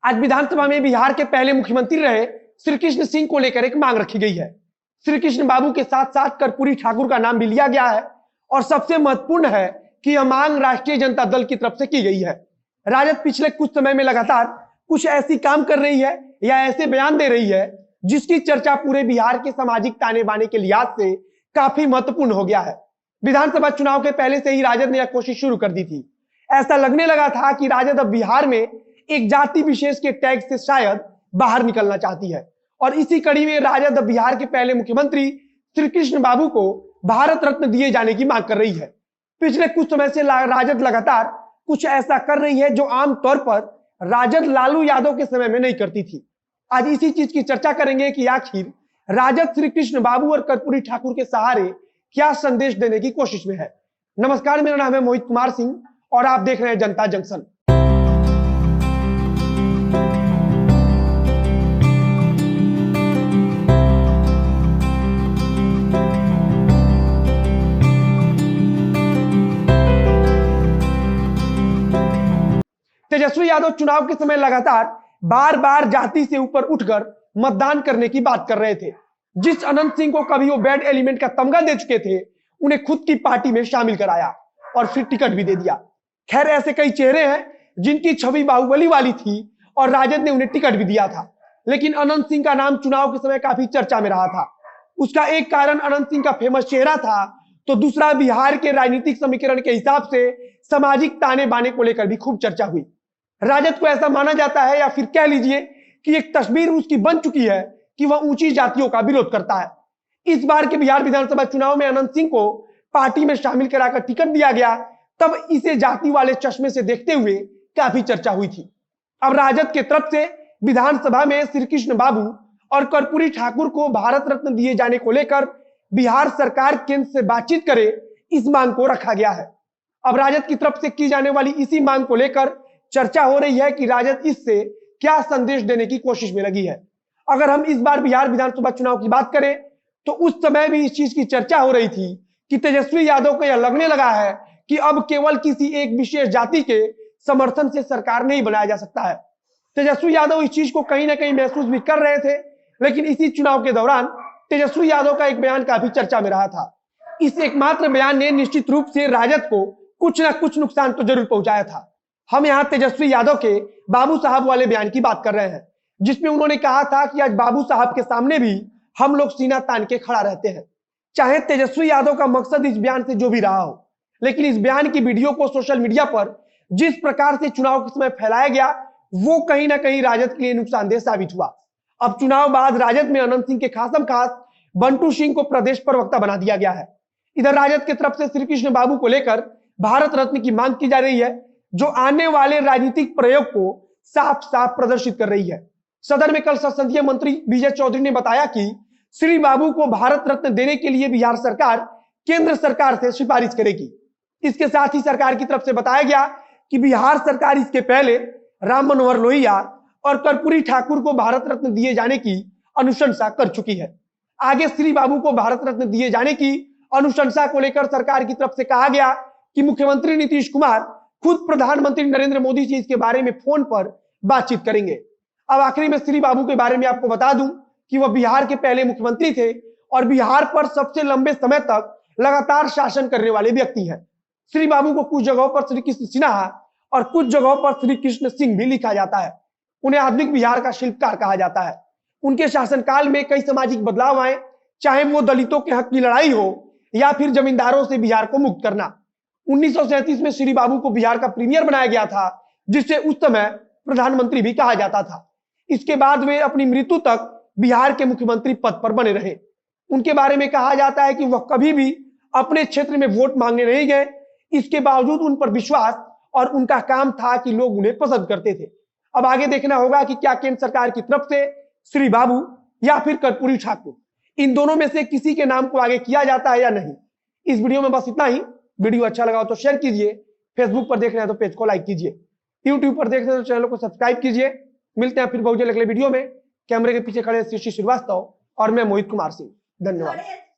आज विधानसभा में बिहार के पहले मुख्यमंत्री रहे श्री कृष्ण सिंह को लेकर एक मांग रखी गई है। श्री कृष्ण बाबू के साथ साथ कर्पूरी ठाकुर का नाम भी लिया गया है और सबसे महत्वपूर्ण है कि यह मांग राष्ट्रीय जनता दल की तरफ से की गई है। राजद पिछले कुछ समय में लगातार कुछ ऐसी काम कर रही है या ऐसे बयान दे रही है जिसकी चर्चा पूरे बिहार के सामाजिक ताने बाने के लिहाज से काफी महत्वपूर्ण हो गया है। विधानसभा चुनाव के पहले से ही राजद ने यह कोशिश शुरू कर दी थी। ऐसा लगने लगा था कि राजद अब बिहार में एक जाति विशेष के टैग से शायद बाहर निकलना चाहती है और इसी कड़ी में राजद अब बिहार के पहले मुख्यमंत्री श्री कृष्ण बाबू को भारत रत्न दिए जाने की मांग कर रही है। पिछले कुछ समय से राजद लगातार कुछ ऐसा कर रही है जो आमतौर पर राजद लालू यादव के समय में नहीं करती थी। आज इसी चीज की चर्चा करेंगे कि आखिर राजद श्री कृष्ण बाबू और कर्पूरी ठाकुर के सहारे क्या संदेश देने की कोशिश में है। नमस्कार, मेरा नाम है मोहित कुमार सिंह और आप देख रहे हैं जनता जंक्शन। तेजस्वी यादव चुनाव के समय लगातार बार बार जाति से ऊपर उठकर मतदान करने की बात कर रहे थे। जिस अनंत सिंह को कभी वो बैड एलिमेंट का तमगा दे चुके थे, उन्हें खुद की पार्टी में शामिल कराया और फिर टिकट भी दे दिया। खैर, ऐसे कई चेहरे हैं जिनकी छवि बाहुबली वाली थी और राजद ने उन्हें टिकट भी दिया था, लेकिन अनंत सिंह का नाम चुनाव के समय काफी चर्चा में रहा था। उसका एक कारण अनंत सिंह का फेमस चेहरा था, तो दूसरा बिहार के राजनीतिक समीकरण के हिसाब से सामाजिक ताने बाने को लेकर भी खूब चर्चा हुई। राजद को ऐसा माना जाता है या फिर कह लीजिए कि एक तस्वीर उसकी बन चुकी है कि वह ऊंची जातियों का विरोध करता है। इस बार के बिहार विधानसभा चुनाव में अनंत सिंह को पार्टी में शामिल कराकर टिकट दिया गया, तब इसे जाति वाले चश्मे से देखते हुए काफी चर्चा हुई थी। अब राजद के तरफ से विधानसभा में श्री कृष्ण बाबू और कर्पूरी ठाकुर को भारत रत्न दिए जाने को लेकर बिहार सरकार केंद्र से बातचीत करे, इस मांग को रखा गया है। अब राजद की तरफ से की जाने वाली इसी मांग को लेकर चर्चा हो रही है कि राजद इससे क्या संदेश देने की कोशिश में लगी है। अगर हम इस बार बिहार विधानसभा चुनाव की बात करें तो उस समय भी इस चीज की चर्चा हो रही थी कि तेजस्वी यादव को यह लगने लगा है कि अब केवल किसी एक विशेष जाति के समर्थन से सरकार नहीं बनाया जा सकता है। तेजस्वी यादव इस चीज को कहीं ना कहीं महसूस भी कर रहे थे, लेकिन इसी चुनाव के दौरान तेजस्वी यादव का एक बयान काफी चर्चा में रहा था। इस एकमात्र बयान ने निश्चित रूप से राजद को कुछ ना कुछ नुकसान तो जरूर पहुंचाया था। हम यहाँ तेजस्वी यादव के बाबू साहब वाले बयान की बात कर रहे हैं, जिसमें उन्होंने कहा था कि आज बाबू साहब के सामने भी हम लोग सीना तान के खड़ा रहते हैं। चाहे तेजस्वी यादव का मकसद इस बयान से जो भी रहा हो, लेकिन इस बयान की वीडियो को सोशल मीडिया पर जिस प्रकार से चुनाव के समय फैलाया गया, वो कहीं ना कहीं राजद के लिए नुकसानदेह साबित हुआ। अब चुनाव बाद राजद में अनंत सिंह के खासम खास बंटू सिंह को प्रदेश प्रवक्ता बना दिया गया है। इधर राजद की तरफ से श्री कृष्ण बाबू को लेकर भारत रत्न की मांग की जा रही है, जो आने वाले राजनीतिक प्रयोग को साफ साफ प्रदर्शित कर रही है। सदन में कल संसदीय मंत्री विजय चौधरी ने बताया कि श्री बाबू को भारत रत्न देने के लिए बिहार सरकार केंद्र सरकार से सिफारिश करेगी। इसके साथ ही सरकार की तरफ से बताया गया कि बिहार सरकार इसके पहले राम मनोहर लोहिया और कर्पूरी ठाकुर को भारत रत्न दिए जाने की अनुशंसा कर चुकी है। आगे श्री बाबू को भारत रत्न दिए जाने की अनुशंसा को लेकर सरकार की तरफ से कहा गया कि मुख्यमंत्री नीतीश कुमार खुद प्रधानमंत्री नरेंद्र मोदी से इसके बारे में फोन पर बातचीत करेंगे। अब आखिरी में श्री बाबू के बारे में आपको बता दूं कि वह बिहार के पहले मुख्यमंत्री थे और बिहार पर सबसे लंबे समय तक लगातार शासन करने वाले व्यक्ति हैं। श्री बाबू को कुछ जगहों पर श्री कृष्ण सिन्हा और कुछ जगहों पर श्री कृष्ण सिंह भी लिखा जाता है। उन्हें आधुनिक बिहार का शिल्पकार कहा जाता है। उनके शासनकाल में कई सामाजिक बदलाव आए, चाहे वो दलितों के हक की लड़ाई हो या फिर जमींदारों से बिहार को मुक्त करना। 1937 में श्री बाबू को बिहार का प्रीमियर बनाया गया था, जिसे उस समय प्रधानमंत्री भी कहा जाता था। इसके बाद वे अपनी मृत्यु तक बिहार के मुख्यमंत्री पद पर बने रहे। उनके बारे में कहा जाता है कि वह कभी भी अपने क्षेत्र में वोट मांगने नहीं गए। इसके बावजूद उन पर विश्वास और उनका काम था कि लोग उन्हें पसंद करते थे। अब आगे देखना होगा कि क्या केंद्र सरकार की तरफ से श्री बाबू या फिर कर्पूरी ठाकुर, इन दोनों में से किसी के नाम को आगे किया जाता है या नहीं। इस वीडियो में बस इतना ही। वीडियो अच्छा लगा हो तो शेयर कीजिए, फेसबुक पर देख रहे हैं तो पेज को लाइक कीजिए, यूट्यूब पर देख रहे हैं तो चैनल को सब्सक्राइब कीजिए। मिलते हैं फिर बहुत जल्द अगले वीडियो में। कैमरे के पीछे खड़े श्री श्रीवास्तव और मैं मोहित कुमार सिंह। धन्यवाद।